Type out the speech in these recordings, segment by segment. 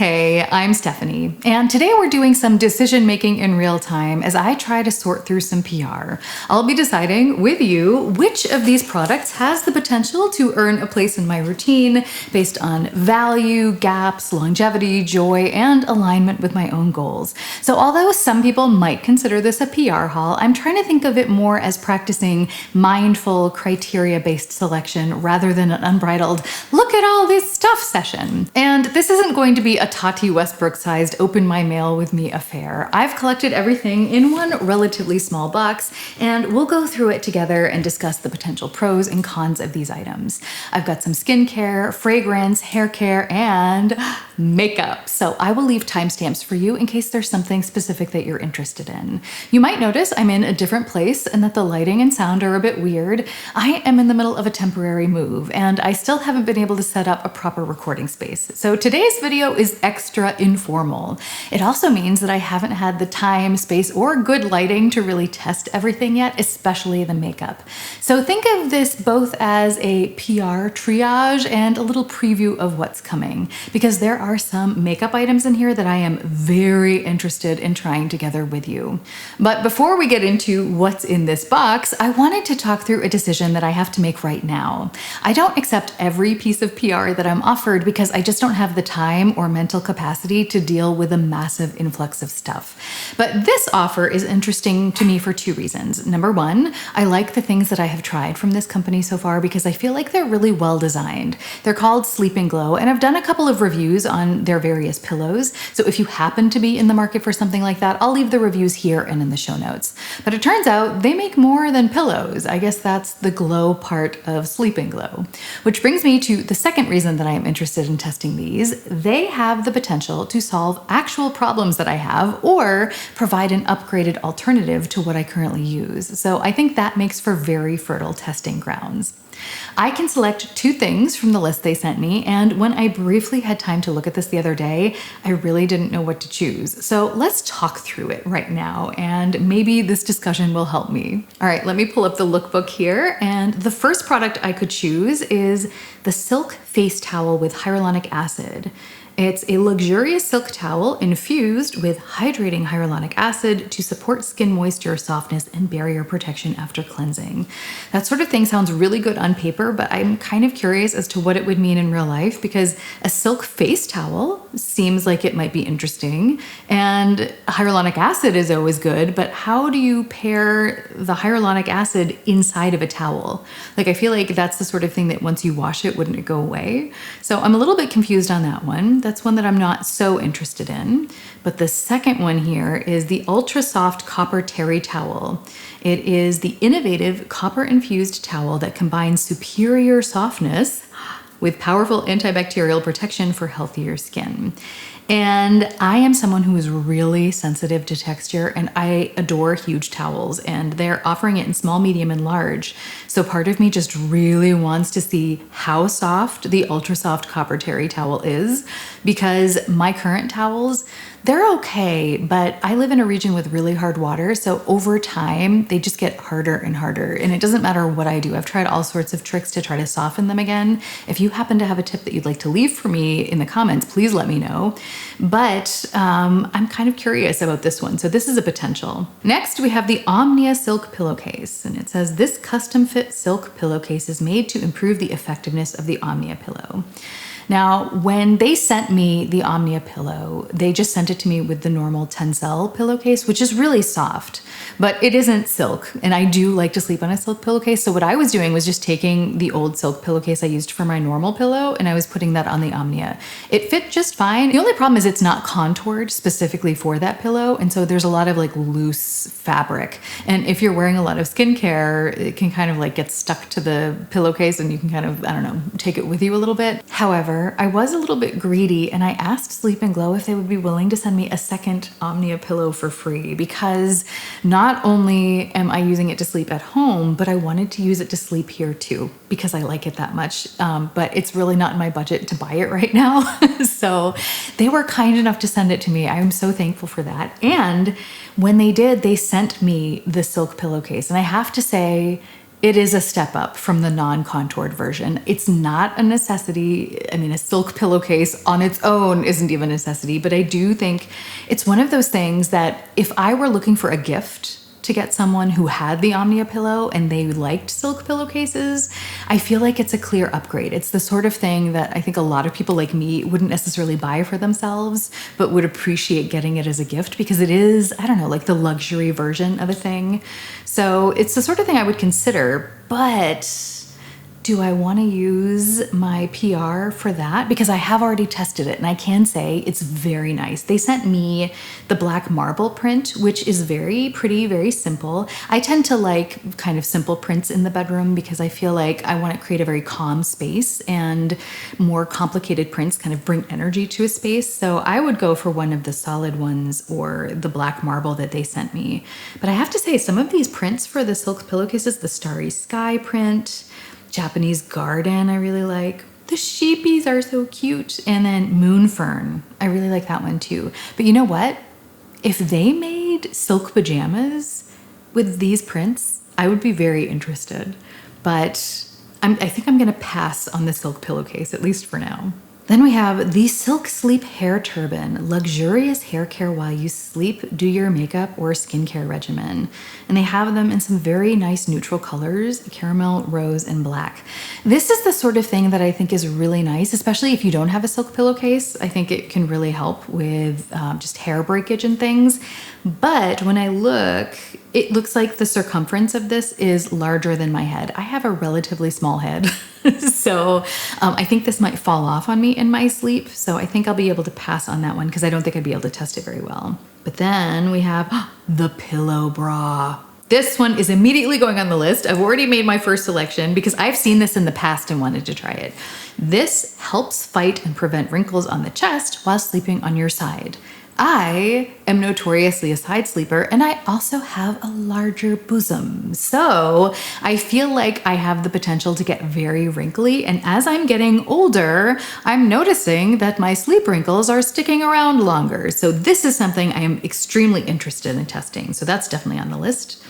Hey, I'm Stephanie, and today we're doing some decision making in real time as I try to sort through some PR. I'll be deciding with you which of these products has the potential to earn a place in my routine based on value, gaps, longevity, joy, and alignment with my own goals. So although some people might consider this a PR haul, I'm trying to think of it more as practicing mindful, criteria-based selection rather than an unbridled, look at all this stuff session. And this isn't going to be a Tati Westbrook-sized open my mail with me affair. I've collected everything in one relatively small box, and we'll go through it together and discuss the potential pros and cons of these items. I've got some skincare, fragrance, hair care, and makeup. So I will leave timestamps for you in case there's something specific that you're interested in. You might notice I'm in a different place and that the lighting and sound are a bit weird. I am in the middle of a temporary move, and I still haven't been able to set up a proper recording space. So today's video is extra informal. It also means that I haven't had the time, space, or good lighting to really test everything yet, especially the makeup. So think of this both as a PR triage and a little preview of what's coming, because there are some makeup items in here that I am very interested in trying together with you. But before we get into what's in this box, I wanted to talk through a decision that I have to make right now. I don't accept every piece of PR that I'm offered because I just don't have the time or mental capacity to deal with a massive influx of stuff. But this offer is interesting to me for two reasons. Number one, I like the things that I have tried from this company so far because I feel like they're really well designed. They're called Sleep and Glow, and I've done a couple of reviews on their various pillows. So if you happen to be in the market for something like that, I'll leave the reviews here and in the show notes. But it turns out they make more than pillows. I guess that's the glow part of Sleep and Glow. Which brings me to the second reason that I am interested in testing these. They have the potential to solve actual problems that I have or provide an upgraded alternative to what I currently use. So I think that makes for very fertile testing grounds. I can select two things from the list they sent me, and when I briefly had time to look at this the other day, I really didn't know what to choose. So let's talk through it right now, and maybe this discussion will help me. All right, let me pull up the lookbook here, and the first product I could choose is the Silk Face Towel with Hyaluronic Acid. It's a luxurious silk towel infused with hydrating hyaluronic acid to support skin moisture, softness, and barrier protection after cleansing. That sort of thing sounds really good on paper, but I'm kind of curious as to what it would mean in real life because a silk face towel seems like it might be interesting, and hyaluronic acid is always good, but how do you pair the hyaluronic acid inside of a towel? Like, I feel like that's the sort of thing that once you wash it, wouldn't it go away? So I'm a little bit confused on that one. That's one that I'm not so interested in. But the second one here is the Ultra Soft Copper Terry Towel. It is the innovative copper-infused towel that combines superior softness with powerful antibacterial protection for healthier skin. And I am someone who is really sensitive to texture, and I adore huge towels, and they're offering it in small, medium, and large. So part of me just really wants to see how soft the Ultra Soft Copper Terry towel is, because my current towels, they're okay, but I live in a region with really hard water, so over time, they just get harder and harder, and it doesn't matter what I do. I've tried all sorts of tricks to try to soften them again. If you happen to have a tip that you'd like to leave for me in the comments, please let me know. But I'm kind of curious about this one, so this is a potential. Next, we have the Omnia Silk Pillowcase, and it says, this custom-fit silk pillowcase is made to improve the effectiveness of the Omnia pillow. Now, when they sent me the Omnia pillow, they just sent it to me with the normal Tencel pillowcase, which is really soft, but it isn't silk. And I do like to sleep on a silk pillowcase. So what I was doing was just taking the old silk pillowcase I used for my normal pillow, and I was putting that on the Omnia. It fit just fine. The only problem is it's not contoured specifically for that pillow. And so there's a lot of like loose fabric. And if you're wearing a lot of skincare, it can kind of like get stuck to the pillowcase and you can kind of, I don't know, take it with you a little bit. However, I was a little bit greedy and I asked Sleep and Glow if they would be willing to send me a second Omnia pillow for free, because not only am I using it to sleep at home, but I wanted to use it to sleep here too, because I like it that much. But it's really not in my budget to buy it right now. So they were kind enough to send it to me. I'm so thankful for that. And when they did, they sent me the silk pillowcase. And I have to say, it is a step up from the non-contoured version. It's not a necessity. I mean, a silk pillowcase on its own isn't even a necessity, but I do think it's one of those things that if I were looking for a gift to get someone who had the Omnia pillow and they liked silk pillowcases, I feel like it's a clear upgrade. It's the sort of thing that I think a lot of people like me wouldn't necessarily buy for themselves, but would appreciate getting it as a gift because it is, I don't know, like the luxury version of a thing. So it's the sort of thing I would consider, but do I want to use my PR for that? Because I have already tested it and I can say it's very nice. They sent me the black marble print, which is very pretty, very simple. I tend to like kind of simple prints in the bedroom because I feel like I want to create a very calm space, and more complicated prints kind of bring energy to a space. So I would go for one of the solid ones or the black marble that they sent me. But I have to say, some of these prints for the silk pillowcases, the Starry Sky print, Japanese Garden, I really like. The sheepies are so cute. And then Moon Fern, I really like that one too. But you know what? If they made silk pajamas with these prints, I would be very interested. But I think I'm gonna pass on the silk pillowcase, at least for now. Then we have the Silk Sleep Hair Turban, luxurious hair care while you sleep, do your makeup or skincare regimen. And they have them in some very nice neutral colors, caramel, rose, and black. This is the sort of thing that I think is really nice, especially if you don't have a silk pillowcase. I think it can really help with just hair breakage and things. But when I look, it looks like the circumference of this is larger than my head. I have a relatively small head. So I think this might fall off on me in my sleep. So I think I'll be able to pass on that one because I don't think I'd be able to test it very well. But then we have the Pillow Bra. This one is immediately going on the list. I've already made my first selection because I've seen this in the past and wanted to try it. This helps fight and prevent wrinkles on the chest while sleeping on your side. I am notoriously a side sleeper, and I also have a larger bosom. So I feel like I have the potential to get very wrinkly. And as I'm getting older, I'm noticing that my sleep wrinkles are sticking around longer. So this is something I am extremely interested in testing. So that's definitely on the list.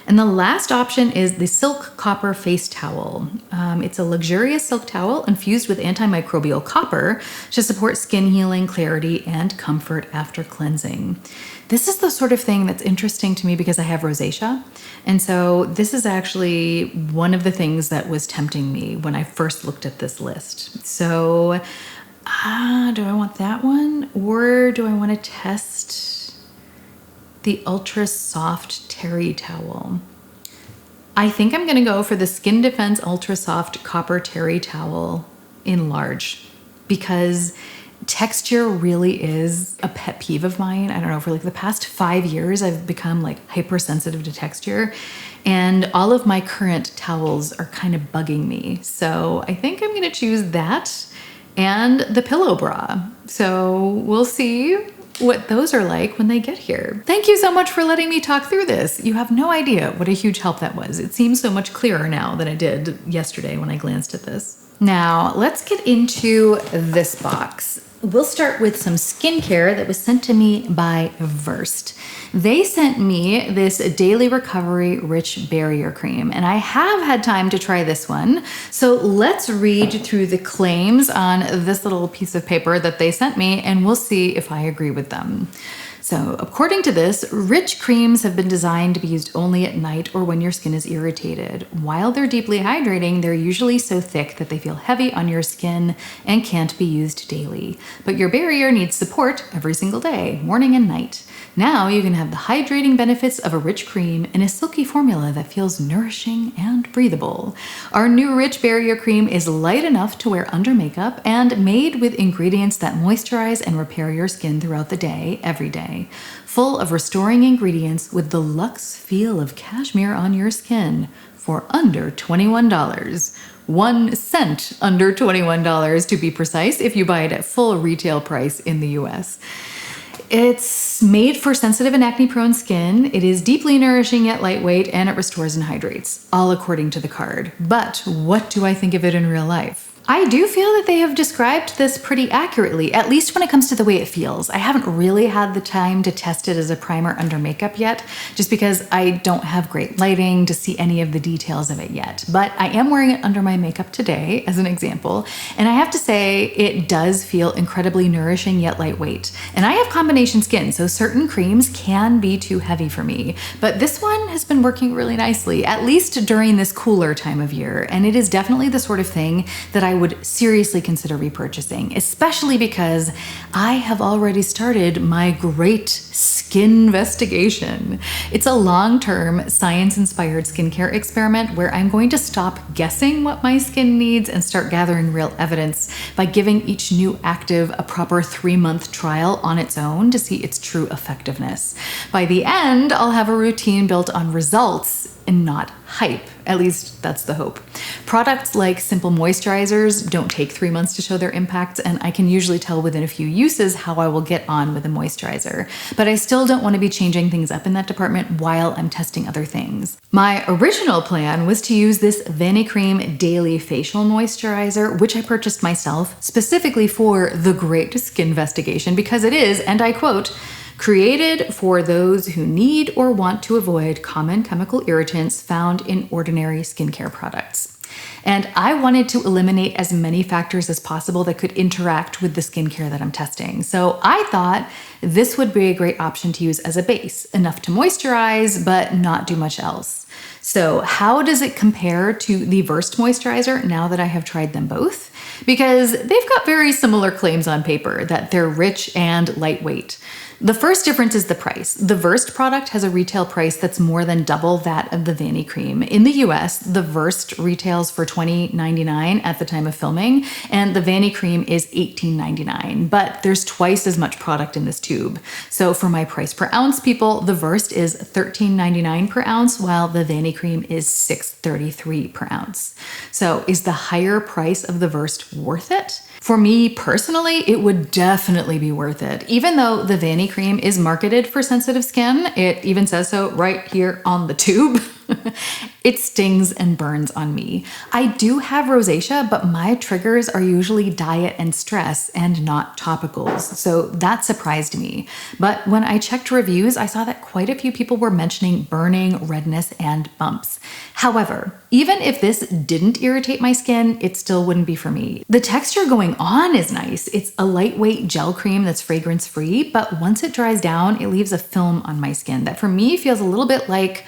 And the last option is the Silk Copper Face Towel. It's a luxurious silk towel infused with antimicrobial copper to support skin healing, clarity, and comfort after cleansing. This is the sort of thing that's interesting to me because I have rosacea. And so this is actually one of the things that was tempting me when I first looked at this list. So do I want that one, or do I want to test the Ultra Soft Terry Towel? I think I'm gonna go for the Skin Defense Ultra Soft Copper Terry Towel in large because texture really is a pet peeve of mine. I don't know, for like the past 5 years, I've become like hypersensitive to texture, and all of my current towels are kind of bugging me. So I think I'm gonna choose that and the Pillow Bra. So we'll see what those are like when they get here. Thank you so much for letting me talk through this. You have no idea what a huge help that was. It seems so much clearer now than it did yesterday when I glanced at this. Now, let's get into this box. We'll start with some skincare that was sent to me by Versed. They sent me this Daily Recovery Rich Barrier Cream, and I have had time to try this one. So let's read through the claims on this little piece of paper that they sent me, and we'll see if I agree with them. So according to this, rich creams have been designed to be used only at night or when your skin is irritated. While they're deeply hydrating, they're usually so thick that they feel heavy on your skin and can't be used daily. But your barrier needs support every single day, morning and night. Now you can have the hydrating benefits of a rich cream in a silky formula that feels nourishing and breathable. Our new Rich Barrier Cream is light enough to wear under makeup and made with ingredients that moisturize and repair your skin throughout the day, every day. Full of restoring ingredients with the luxe feel of cashmere on your skin for under $21. 1 cent under $21 to be precise if you buy it at full retail price in the US. It's made for sensitive and acne-prone skin. It is deeply nourishing yet lightweight, and it restores and hydrates, all according to the card. But what do I think of it in real life? I do feel that they have described this pretty accurately, at least when it comes to the way it feels. I haven't really had the time to test it as a primer under makeup yet, just because I don't have great lighting to see any of the details of it yet. But I am wearing it under my makeup today, as an example, and I have to say it does feel incredibly nourishing yet lightweight. And I have combination skin, so certain creams can be too heavy for me. But this one has been working really nicely, at least during this cooler time of year, and it is definitely the sort of thing that I would seriously consider repurchasing, especially because I have already started my great skin investigation. It's a long-term science-inspired skincare experiment where I'm going to stop guessing what my skin needs and start gathering real evidence by giving each new active a proper 3-month trial on its own to see its true effectiveness. By the end, I'll have a routine built on results and not hype. At least that's the hope. Products like simple moisturizers don't take 3 months to show their impacts, and I can usually tell within a few uses how I will get on with a moisturizer. But I still don't want to be changing things up in that department while I'm testing other things. My original plan was to use this Vanicream Daily Facial Moisturizer, which I purchased myself specifically for the Great Skin Investigation because it is, and I quote, created for those who need or want to avoid common chemical irritants found in ordinary skincare products. And I wanted to eliminate as many factors as possible that could interact with the skincare that I'm testing. So I thought this would be a great option to use as a base, enough to moisturize, but not do much else. So how does it compare to the Versed moisturizer now that I have tried them both? Because they've got very similar claims on paper that they're rich and lightweight. The first difference is the price. The Versed product has a retail price that's more than double that of the Vanicream. In the US, the Versed retails for $20.99 at the time of filming, and the Vanicream is $18.99, but there's twice as much product in this tube. So for my price per ounce, people, the Versed is $13.99 per ounce, while the Vanicream is $6.33 per ounce. So is the higher price of the Versed worth it? For me personally, it would definitely be worth it. Even though the Vanicream is marketed for sensitive skin, it even says so right here on the tube. It stings and burns on me. I do have rosacea, but my triggers are usually diet and stress and not topicals, so that surprised me. But when I checked reviews, I saw that quite a few people were mentioning burning, redness, and bumps. However, even if this didn't irritate my skin, it still wouldn't be for me. The texture going on is nice. It's a lightweight gel cream that's fragrance-free, but once it dries down, it leaves a film on my skin that for me feels a little bit like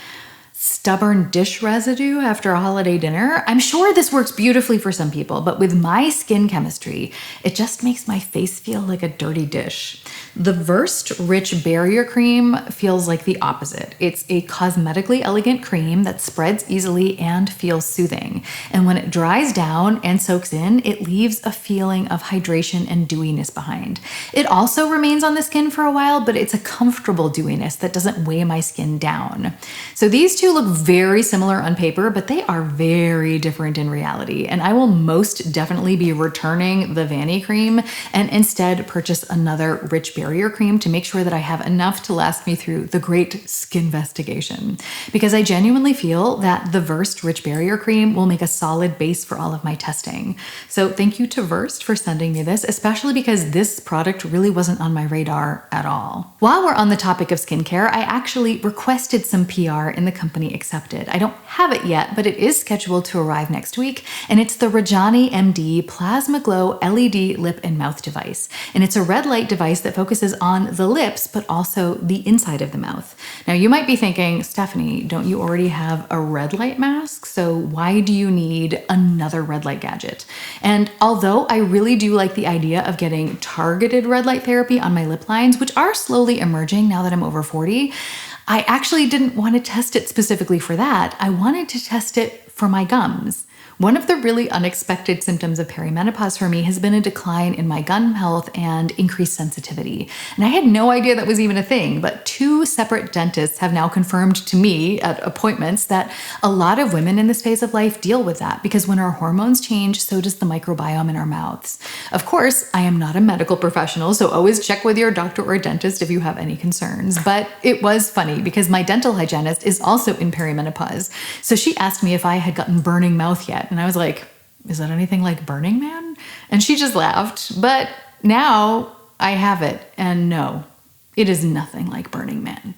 stubborn dish residue after a holiday dinner. I'm sure this works beautifully for some people, but with my skin chemistry, it just makes my face feel like a dirty dish. The Versed Rich Barrier Cream feels like the opposite. It's a cosmetically elegant cream that spreads easily and feels soothing. And when it dries down and soaks in, it leaves a feeling of hydration and dewiness behind. It also remains on the skin for a while, but it's a comfortable dewiness that doesn't weigh my skin down. So these two look very similar on paper, but they are very different in reality. And I will most definitely be returning the Vanicream and instead purchase another Rich Barrier Cream to make sure that I have enough to last me through the Great Skin Investigation. Because I genuinely feel that the Versed Rich Barrier Cream will make a solid base for all of my testing. So thank you to Versed for sending me this, especially because this product really wasn't on my radar at all. While we're on the topic of skincare, I actually requested some PR in the company accepted. I don't have it yet, but it is scheduled to arrive next week, and it's the Rajani MD PlasmaGLO LED lip and mouth device. And it's a red light device that focuses on the lips, but also the inside of the mouth. Now you might be thinking, Stephanie, don't you already have a red light mask? So why do you need another red light gadget? And although I really do like the idea of getting targeted red light therapy on my lip lines, which are slowly emerging now that I'm over 40, I actually didn't want to test it specifically for that. I wanted to test it for my gums. One of the really unexpected symptoms of perimenopause for me has been a decline in my gum health and increased sensitivity. And I had no idea that was even a thing, but 2 separate dentists have now confirmed to me at appointments that a lot of women in this phase of life deal with that because when our hormones change, so does the microbiome in our mouths. Of course, I am not a medical professional, so always check with your doctor or dentist if you have any concerns. But it was funny because my dental hygienist is also in perimenopause. So she asked me if I had gotten burning mouth yet. And I was like, is that anything like Burning Man? And she just laughed. But now I have it. And no, it is nothing like Burning Man.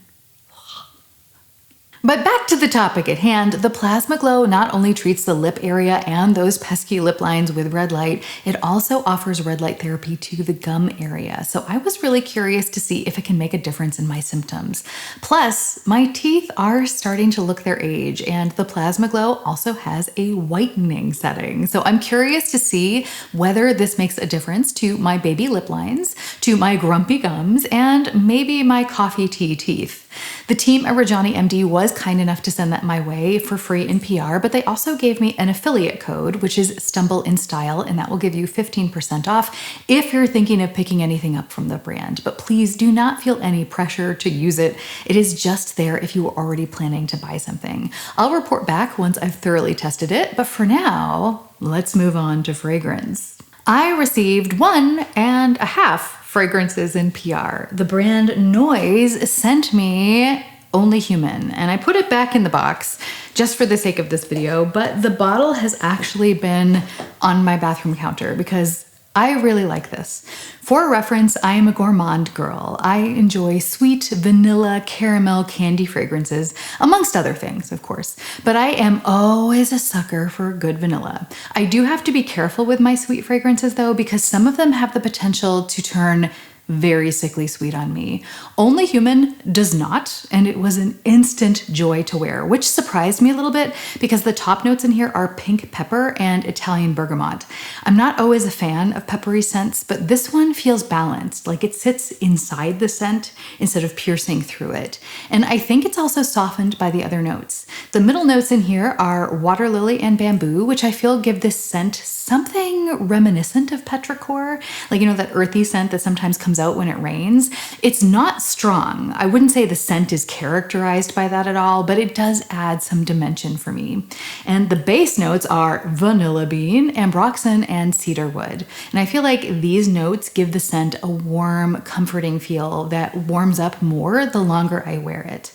But back to the topic at hand, the PlasmaGLO not only treats the lip area and those pesky lip lines with red light, it also offers red light therapy to the gum area. So I was really curious to see if it can make a difference in my symptoms. Plus, my teeth are starting to look their age, and the PlasmaGLO also has a whitening setting. So I'm curious to see whether this makes a difference to my baby lip lines, to my grumpy gums, and maybe my coffee tea teeth. The team at Rajani MD was kind enough to send that my way for free in PR, but they also gave me an affiliate code, which is Stumble in Style, and that will give you 15% off if you're thinking of picking anything up from the brand. But please do not feel any pressure to use it. It is just there if you were already planning to buy something. I'll report back once I've thoroughly tested it, but for now, let's move on to fragrance. I received 1.5 fragrances in PR. The brand NOYZ sent me Only Human, and I put it back in the box just for the sake of this video, but the bottle has actually been on my bathroom counter because I really like this. For reference, I am a gourmand girl. I enjoy sweet vanilla, caramel, candy fragrances, amongst other things, of course. But I am always a sucker for good vanilla. I do have to be careful with my sweet fragrances though, because some of them have the potential to turn very sickly sweet on me. Only Human does not, and it was an instant joy to wear, which surprised me a little bit because the top notes in here are pink pepper and Italian bergamot. I'm not always a fan of peppery scents, but this one feels balanced, like it sits inside the scent instead of piercing through it. And I think it's also softened by the other notes. The middle notes in here are water lily and bamboo, which I feel give this scent something reminiscent of petrichor, like, you know, that earthy scent that sometimes comes out when it rains. It's not strong. I wouldn't say the scent is characterized by that at all, but it does add some dimension for me. And the base notes are vanilla bean, ambroxan, and cedarwood. And I feel like these notes give the scent a warm, comforting feel that warms up more the longer I wear it.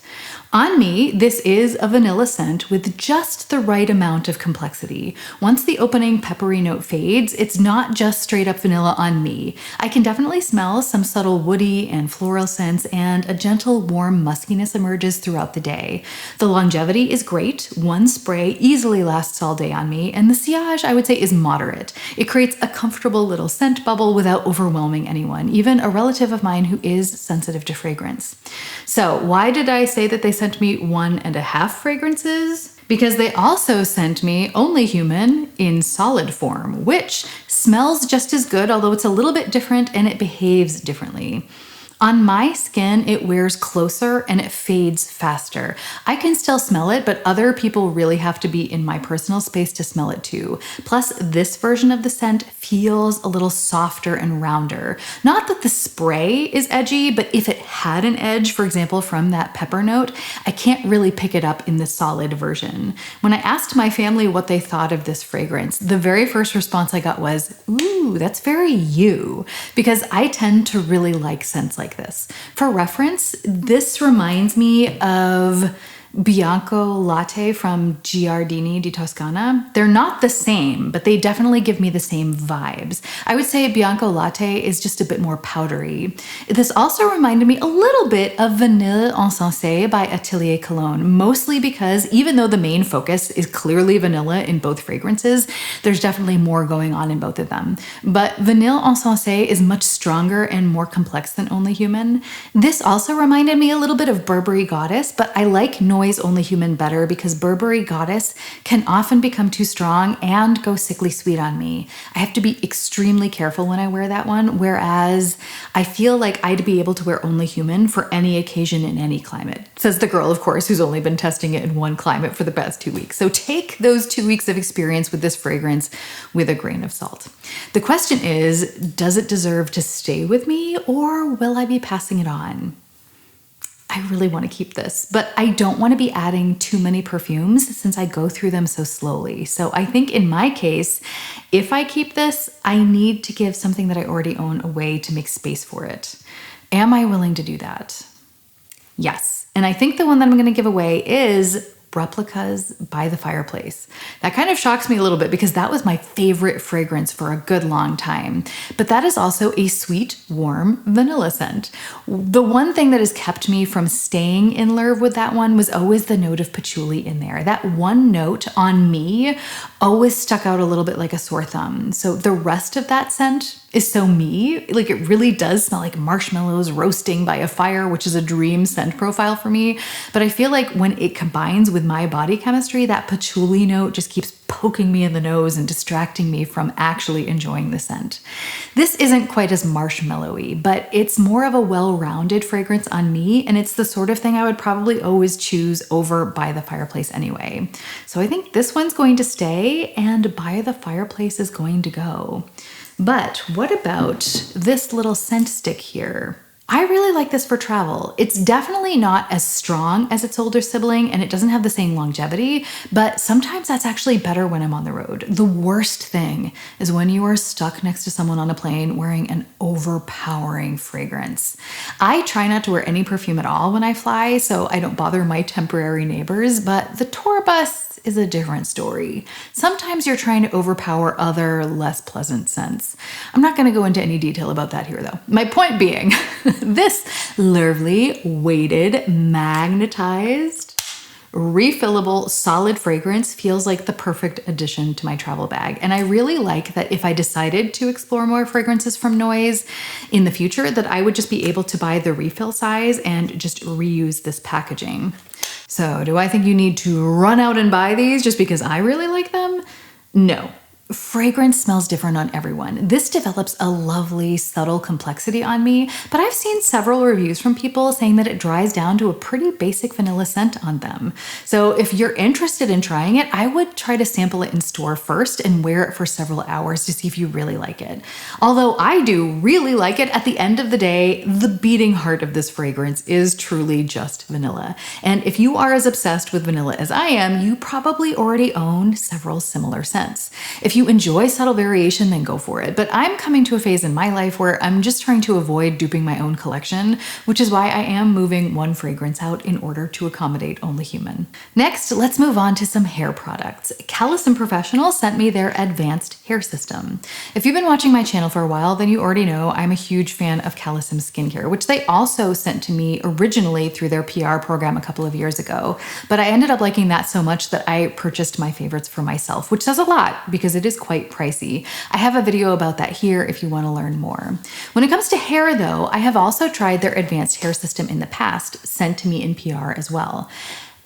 On me, this is a vanilla scent with just the right amount of complexity. Once the opening peppery note fades, it's not just straight up vanilla on me. I can definitely smell some subtle woody and floral scents, and a gentle warm muskiness emerges throughout the day. The longevity is great. One spray easily lasts all day on me, and the sillage, I would say, is moderate. It creates a comfortable little scent bubble without overwhelming anyone, even a relative of mine who is sensitive to fragrance. So why did I say that they sent me 1.5 fragrances? Because they also sent me Only Human in solid form, which smells just as good, although it's a little bit different and it behaves differently. On my skin, it wears closer and it fades faster. I can still smell it, but other people really have to be in my personal space to smell it too. Plus, this version of the scent feels a little softer and rounder. Not that the spray is edgy, but if it had an edge, for example, from that pepper note, I can't really pick it up in the solid version. When I asked my family what they thought of this fragrance, the very first response I got was, "Ooh, that's very you," because I tend to really like scents like this. For reference, this reminds me of Bianco Latte from Giardini di Toscana. They're not the same, but they definitely give me the same vibes. I would say Bianco Latte is just a bit more powdery. This also reminded me a little bit of Vanille Encensé by Atelier Cologne, mostly because even though the main focus is clearly vanilla in both fragrances, there's definitely more going on in both of them. But Vanille Encensé is much stronger and more complex than Only Human. This also reminded me a little bit of Burberry Goddess, but I like NOYZ Only Human better because Burberry Goddess can often become too strong and go sickly sweet on me. I have to be extremely careful when I wear that one, whereas I feel like I'd be able to wear Only Human for any occasion in any climate. Says the girl, of course, who's only been testing it in one climate for the past 2 weeks. So take those 2 weeks of experience with this fragrance with a grain of salt. The question is, does it deserve to stay with me or will I be passing it on? I really want to keep this, but I don't want to be adding too many perfumes since I go through them so slowly. So I think in my case, if I keep this, I need to give something that I already own away to make space for it. Am I willing to do that? Yes. And I think the one that I'm going to give away is replicas by the fireplace. That kind of shocks me a little bit because that was my favorite fragrance for a good long time. But that is also a sweet, warm vanilla scent. The one thing that has kept me from staying in love with that one was always the note of patchouli in there. That one note on me always stuck out a little bit like a sore thumb. So the rest of that scent is so me. Like, it really does smell like marshmallows roasting by a fire, which is a dream scent profile for me. But I feel like when it combines with my body chemistry, that patchouli note just keeps poking me in the nose and distracting me from actually enjoying the scent. This isn't quite as marshmallowy, but it's more of a well-rounded fragrance on me, and it's the sort of thing I would probably always choose over by the fireplace anyway. So I think this one's going to stay and by the fireplace is going to go. But what about this little scent stick here? I really like this for travel. It's definitely not as strong as its older sibling and it doesn't have the same longevity, but sometimes that's actually better when I'm on the road. The worst thing is when you are stuck next to someone on a plane wearing an overpowering fragrance. I try not to wear any perfume at all when I fly, so I don't bother my temporary neighbors, but the tour bus is a different story. Sometimes you're trying to overpower other less pleasant scents. I'm not going to go into any detail about that here though. My point being, this lovely, weighted, magnetized, refillable, solid fragrance feels like the perfect addition to my travel bag. And I really like that if I decided to explore more fragrances from NOYZ in the future, that I would just be able to buy the refill size and just reuse this packaging. So do I think you need to run out and buy these just because I really like them? No. Fragrance smells different on everyone. This develops a lovely, subtle complexity on me, but I've seen several reviews from people saying that it dries down to a pretty basic vanilla scent on them. So if you're interested in trying it, I would try to sample it in store first and wear it for several hours to see if you really like it. Although I do really like it, at the end of the day, the beating heart of this fragrance is truly just vanilla. And if you are as obsessed with vanilla as I am, you probably already own several similar scents. If you enjoy subtle variation, then go for it. But I'm coming to a phase in my life where I'm just trying to avoid duping my own collection, which is why I am moving one fragrance out in order to accommodate Only Human. Next, let's move on to some hair products. Calecim Professional sent me their advanced hair system. If you've been watching my channel for a while, then you already know I'm a huge fan of Calecim Skincare, which they also sent to me originally through their PR program a couple of years ago. But I ended up liking that so much that I purchased my favorites for myself, which says a lot because it is quite pricey. I have a video about that here if you want to learn more. When it comes to hair though, I have also tried their advanced hair system in the past, sent to me in PR as well.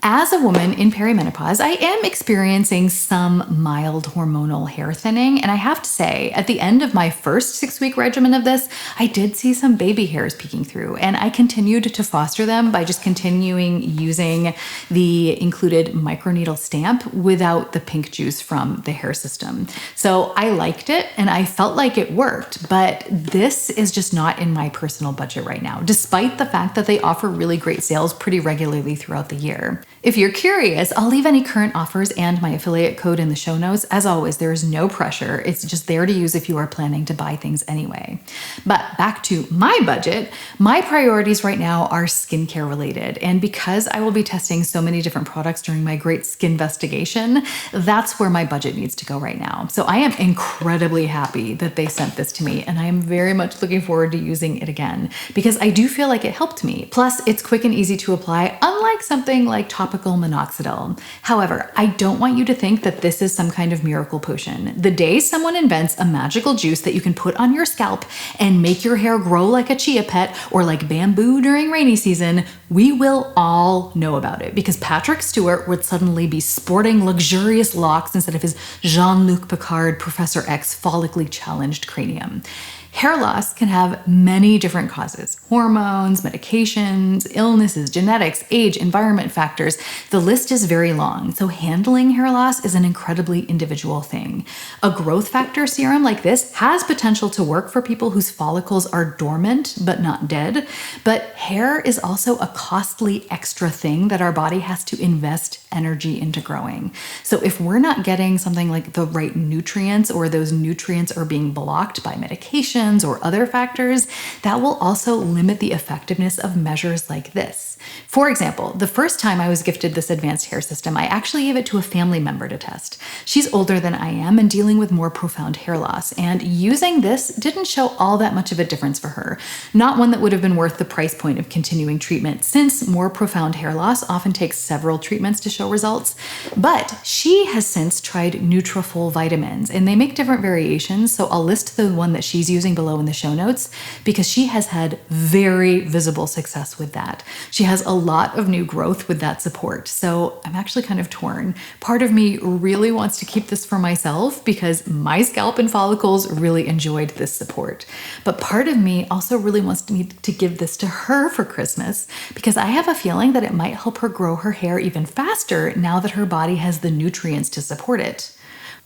As a woman in perimenopause, I am experiencing some mild hormonal hair thinning, and I have to say, at the end of my first 6-week regimen of this, I did see some baby hairs peeking through, and I continued to foster them by just continuing using the included microneedle stamp without the pink juice from the hair system. So I liked it, and I felt like it worked, but this is just not in my personal budget right now, despite the fact that they offer really great sales pretty regularly throughout the year. If you're curious, I'll leave any current offers and my affiliate code in the show notes. As always, there is no pressure. It's just there to use if you are planning to buy things anyway. But back to my budget, my priorities right now are skincare related. And because I will be testing so many different products during my great skinvestigation, that's where my budget needs to go right now. So I am incredibly happy that they sent this to me, and I am very much looking forward to using it again because I do feel like it helped me. Plus, it's quick and easy to apply, unlike something like topical minoxidil. However, I don't want you to think that this is some kind of miracle potion. The day someone invents a magical juice that you can put on your scalp and make your hair grow like a chia pet or like bamboo during rainy season, we will all know about it because Patrick Stewart would suddenly be sporting luxurious locks instead of his Jean-Luc Picard Professor X follically challenged cranium. Hair loss can have many different causes: hormones, medications, illnesses, genetics, age, environment factors. The list is very long, so handling hair loss is an incredibly individual thing. A growth factor serum like this has potential to work for people whose follicles are dormant but not dead, but hair is also a costly extra thing that our body has to invest energy into growing. So if we're not getting something like the right nutrients, or those nutrients are being blocked by medication or other factors, that will also limit the effectiveness of measures like this. For example, the first time I was gifted this advanced hair system, I actually gave it to a family member to test. She's older than I am and dealing with more profound hair loss, and using this didn't show all that much of a difference for her. Not one that would have been worth the price point of continuing treatment, since more profound hair loss often takes several treatments to show results. But she has since tried Nutrafol vitamins, and they make different variations, so I'll list the one that she's using below in the show notes because she has had very visible success with that. She has a lot of new growth with that support, so I'm actually kind of torn. Part of me really wants to keep this for myself because my scalp and follicles really enjoyed this support. But part of me also really wants me to give this to her for Christmas because I have a feeling that it might help her grow her hair even faster now that her body has the nutrients to support it.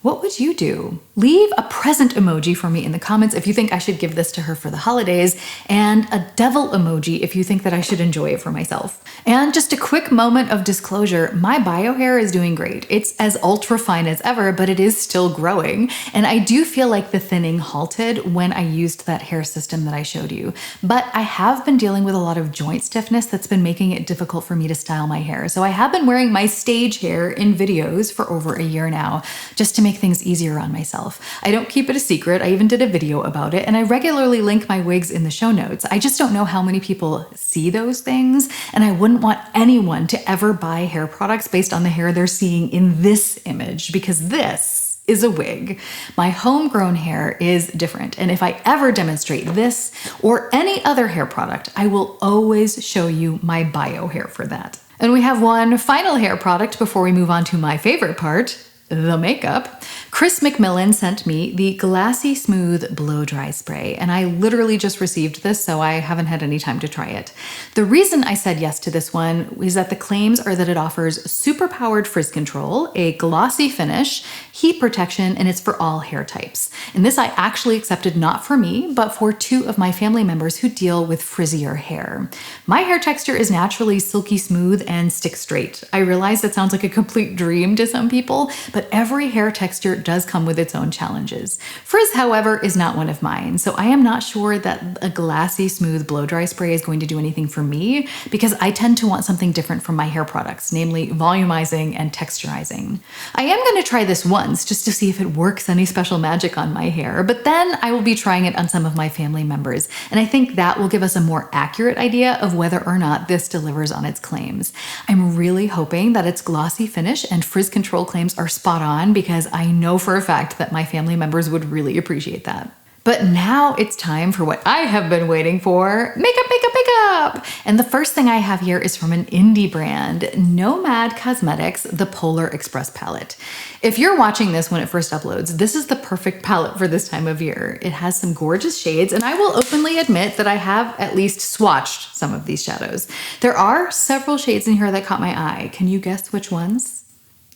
What would you do? Leave a present emoji for me in the comments if you think I should give this to her for the holidays, and a devil emoji if you think that I should enjoy it for myself. And just a quick moment of disclosure, my bio hair is doing great. It's as ultra fine as ever, but it is still growing. And I do feel like the thinning halted when I used that hair system that I showed you. But I have been dealing with a lot of joint stiffness that's been making it difficult for me to style my hair. So I have been wearing my stage hair in videos for over a year now, just to make things easier on myself. I don't keep it a secret. I even did a video about it, and I regularly link my wigs in the show notes. I just don't know how many people see those things, and I wouldn't want anyone to ever buy hair products based on the hair they're seeing in this image, because this is a wig. My homegrown hair is different, and if I ever demonstrate this or any other hair product, I will always show you my bio hair for that. And we have one final hair product before we move on to my favorite part, the makeup. Chris McMillan sent me the Glassy Smooth Blow Dry Spray, and I literally just received this, so I haven't had any time to try it. The reason I said yes to this one is that the claims are that it offers super-powered frizz control, a glossy finish, heat protection, and it's for all hair types. And this I actually accepted not for me, but for two of my family members who deal with frizzier hair. My hair texture is naturally silky smooth and stick straight. I realize that sounds like a complete dream to some people, but every hair texture does come with its own challenges. Frizz, however, is not one of mine, so I am not sure that a glassy smooth blow dry spray is going to do anything for me because I tend to want something different from my hair products, namely volumizing and texturizing. I am going to try this once just to see if it works any special magic on my hair, but then I will be trying it on some of my family members, and I think that will give us a more accurate idea of whether or not this delivers on its claims. I'm really hoping that its glossy finish and frizz control claims are spot on because I know for a fact that my family members would really appreciate that. But now it's time for what I have been waiting for, makeup, makeup, makeup! And the first thing I have here is from an indie brand, Nomad Cosmetics, the Polar Express palette. If you're watching this when it first uploads, this is the perfect palette for this time of year. It has some gorgeous shades, and I will openly admit that I have at least swatched some of these shadows. There are several shades in here that caught my eye. Can you guess which ones?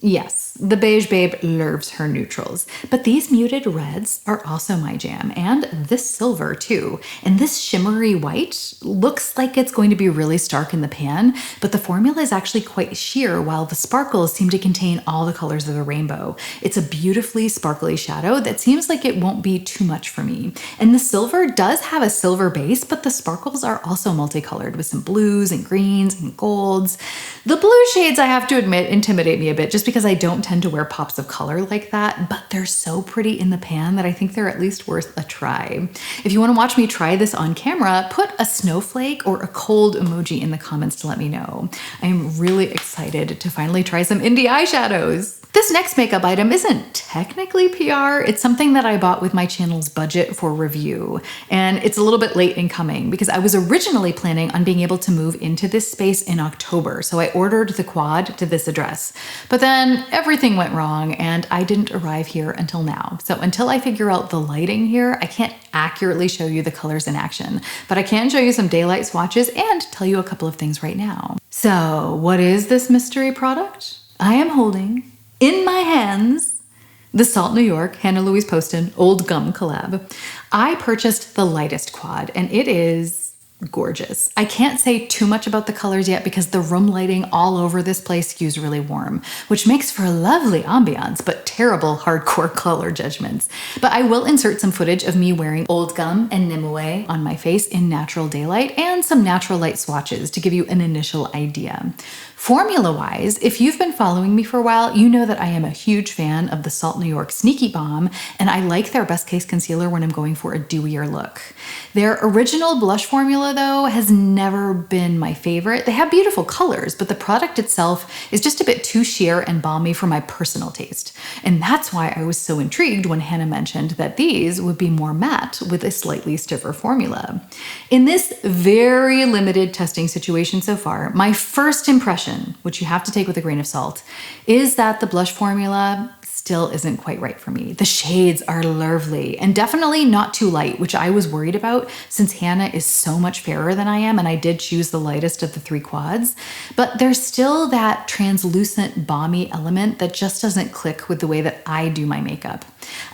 Yes, the beige babe loves her neutrals, but these muted reds are also my jam, and this silver too. And this shimmery white looks like it's going to be really stark in the pan, but the formula is actually quite sheer, while the sparkles seem to contain all the colors of the rainbow. It's a beautifully sparkly shadow that seems like it won't be too much for me. And the silver does have a silver base, but the sparkles are also multicolored with some blues and greens and golds. The blue shades, I have to admit, intimidate me a bit just because I don't tend to wear pops of color like that, but they're so pretty in the pan that I think they're at least worth a try. If you want to watch me try this on camera, put a snowflake or a cold emoji in the comments to let me know. I am really excited to finally try some indie eyeshadows. This next makeup item isn't technically PR, it's something that I bought with my channel's budget for review. And it's a little bit late in coming because I was originally planning on being able to move into this space in October, so I ordered the quad to this address. But then everything went wrong and I didn't arrive here until now. So until I figure out the lighting here, I can't accurately show you the colors in action, but I can show you some daylight swatches and tell you a couple of things right now. So what is this mystery product? I am holding in my hands the Salt New York Hannah Louise Poston Old Gum collab. I purchased the lightest quad and it is gorgeous. I can't say too much about the colors yet because the room lighting all over this place skews really warm, which makes for a lovely ambiance, but terrible hardcore color judgments. But I will insert some footage of me wearing Old Gum and Nimue on my face in natural daylight and some natural light swatches to give you an initial idea. Formula-wise, if you've been following me for a while, you know that I am a huge fan of the Salt New York Sneaky Balm, and I like their Best Case Concealer when I'm going for a dewier look. Their original blush formula, though, has never been my favorite. They have beautiful colors, but the product itself is just a bit too sheer and balmy for my personal taste. And that's why I was so intrigued when Hannah mentioned that these would be more matte with a slightly stiffer formula. In this very limited testing situation so far, my first impression, which you have to take with a grain of salt, is that the blush formula still isn't quite right for me. The shades are lovely and definitely not too light, which I was worried about since Hannah is so much fairer than I am and I did choose the lightest of the 3 quads. But there's still that translucent balmy element that just doesn't click with the way that I do my makeup.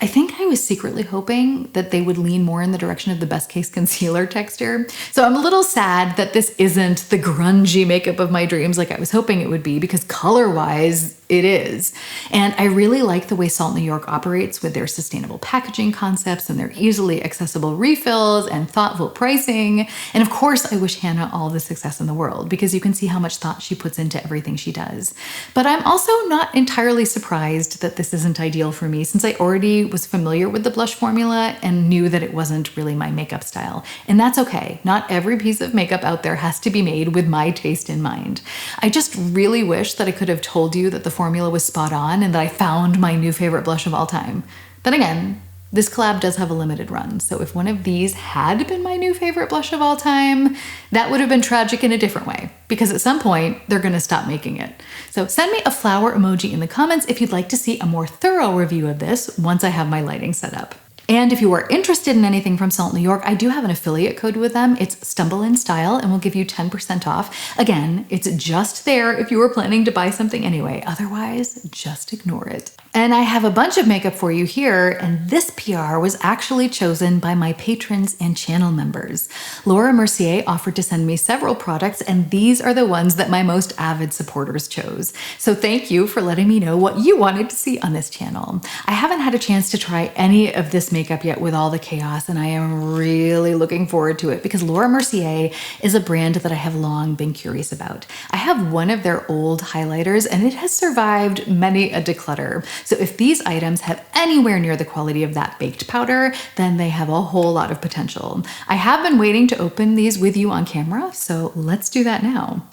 I think I was secretly hoping that they would lean more in the direction of the Best Case Concealer texture. So I'm a little sad that this isn't the grungy makeup of my dreams like I was hoping it would be, because color-wise, it is. And I really like the way Salt New York operates with their sustainable packaging concepts and their easily accessible refills and thoughtful pricing. And of course, I wish Hannah all the success in the world because you can see how much thought she puts into everything she does. But I'm also not entirely surprised that this isn't ideal for me since I already was familiar with the blush formula and knew that it wasn't really my makeup style. And that's okay. Not every piece of makeup out there has to be made with my taste in mind. I just really wish that I could have told you that the formula was spot on and that I found my new favorite blush of all time. Then again, this collab does have a limited run, so if one of these had been my new favorite blush of all time, that would have been tragic in a different way, because at some point, they're gonna stop making it. So send me a flower emoji in the comments if you'd like to see a more thorough review of this once I have my lighting set up. And if you are interested in anything from Salt New York, I do have an affiliate code with them. It's Stumble in Style and will give you 10% off. Again, it's just there if you were planning to buy something anyway. Otherwise, just ignore it. And I have a bunch of makeup for you here, and this PR was actually chosen by my patrons and channel members. Laura Mercier offered to send me several products, and these are the ones that my most avid supporters chose. So thank you for letting me know what you wanted to see on this channel. I haven't had a chance to try any of this makeup yet with all the chaos, and I am really looking forward to it because Laura Mercier is a brand that I have long been curious about. I have one of their old highlighters, and it has survived many a declutter. So if these items have anywhere near the quality of that baked powder, then they have a whole lot of potential. I have been waiting to open these with you on camera, so let's do that now.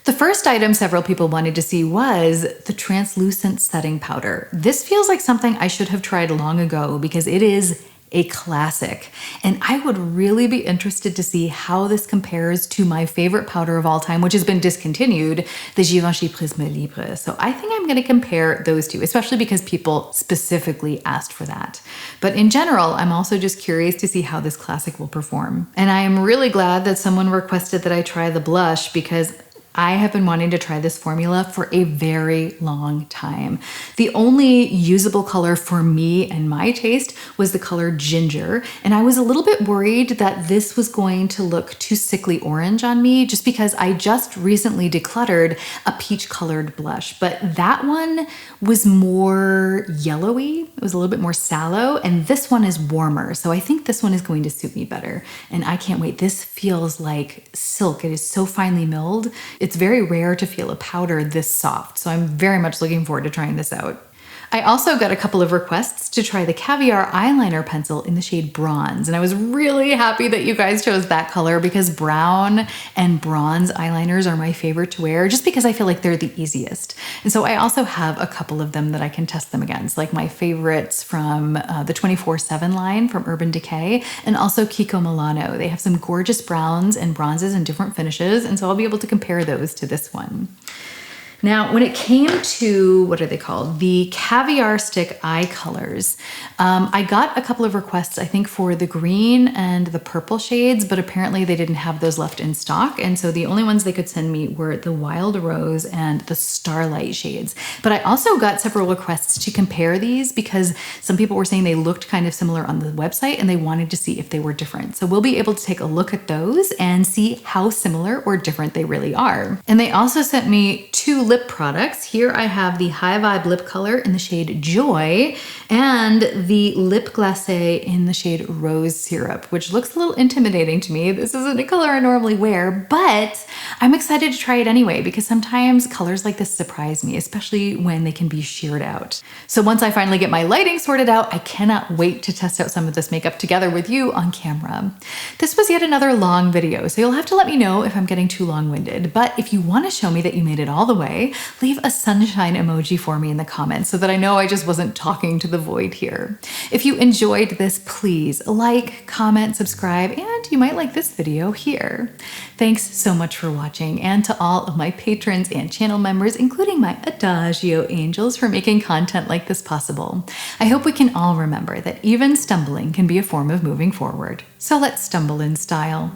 The first item several people wanted to see was the translucent setting powder. This feels like something I should have tried long ago because it is a classic. And I would really be interested to see how this compares to my favorite powder of all time, which has been discontinued, the Givenchy Prisme Libre. So I think I'm gonna compare those two, especially because people specifically asked for that. But in general, I'm also just curious to see how this classic will perform. And I am really glad that someone requested that I try the blush because I have been wanting to try this formula for a very long time. The only usable color for me and my taste was the color ginger, and I was a little bit worried that this was going to look too sickly orange on me just because I just recently decluttered a peach colored blush, but that one was more yellowy. It was a little bit more sallow, and this one is warmer, so I think this one is going to suit me better, and I can't wait. This feels like silk. It is so finely milled. It's very rare to feel a powder this soft, so I'm very much looking forward to trying this out. I also got a couple of requests to try the Caviar eyeliner pencil in the shade Bronze, and I was really happy that you guys chose that color because brown and bronze eyeliners are my favorite to wear just because I feel like they're the easiest. And so I also have a couple of them that I can test them against, like my favorites from the 24/7 line from Urban Decay and also Kiko Milano. They have some gorgeous browns and bronzes and different finishes, and so I'll be able to compare those to this one. Now, when it came to, what are they called? The Caviar Stick Eye Colors, I got a couple of requests, I think, for the green and the purple shades, but apparently they didn't have those left in stock. And so the only ones they could send me were the Wild Rose and the Starlight shades. But I also got several requests to compare these because some people were saying they looked kind of similar on the website and they wanted to see if they were different. So we'll be able to take a look at those and see how similar or different they really are. And they also sent me 2 lip products. Here I have the High Vibe lip color in the shade Joy and the lip glacé in the shade Rose Syrup, which looks a little intimidating to me. This isn't a color I normally wear, but I'm excited to try it anyway because sometimes colors like this surprise me, especially when they can be sheared out. So once I finally get my lighting sorted out, I cannot wait to test out some of this makeup together with you on camera. This was yet another long video, so you'll have to let me know if I'm getting too long-winded, but if you want to show me that you made it all the way, leave a sunshine emoji for me in the comments so that I know I just wasn't talking to the void here. If you enjoyed this, please like, comment, subscribe, and you might like this video here. Thanks so much for watching, and to all of my patrons and channel members, including my Adagio angels, for making content like this possible. I hope we can all remember that even stumbling can be a form of moving forward. So let's stumble in style.